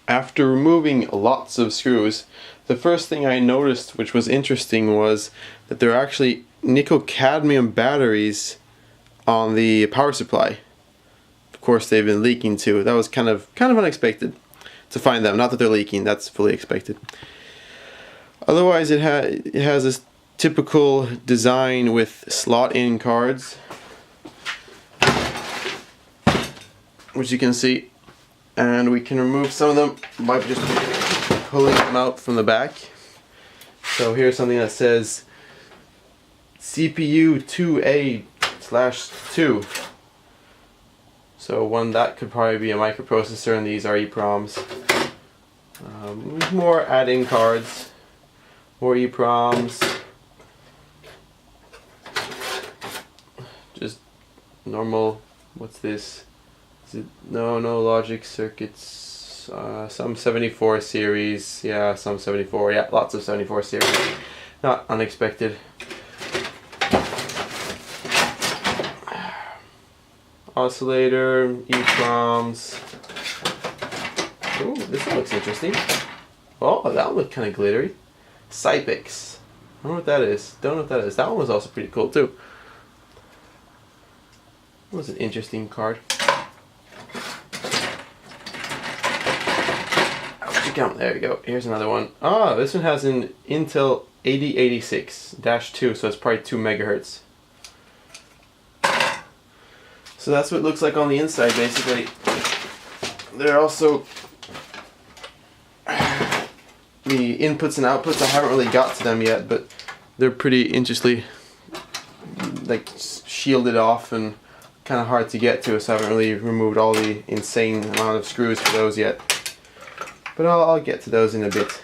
After removing lots of screws, the first thing I noticed, which was interesting, was that there are actually nickel cadmium batteries on the power supply. Of course, they've been leaking too. That was kind of unexpected to find them. Not that they're leaking, that's fully expected. Otherwise, it has this typical design with slot-in cards, which you can see, and we can remove some of them by just pulling them out from the back. So here's something that says CPU 2A/2. So one that could probably be a microprocessor, and these are EPROMs. More add-in cards, more EPROMs, just normal. What's this? Is it no logic circuits? Some 74 series, yeah, some 74, yeah, lots of 74 series. Not unexpected. Oscillator, EPROMs. Ooh, this one looks interesting. Oh, that one looks kind of glittery. Cypix. I don't know what that is. Don't know what that is. That one was also pretty cool too. That was an interesting card. There we go. Here's another one. Ah, this one has an Intel 8086-2, so it's probably 2 megahertz. So that's what it looks like on the inside, basically. There are also the inputs and outputs. I haven't really got to them yet, but they're pretty interestingly like shielded off and kind of hard to get to, so I haven't really removed all the insane amount of screws for those yet. But I'll get to those in a bit.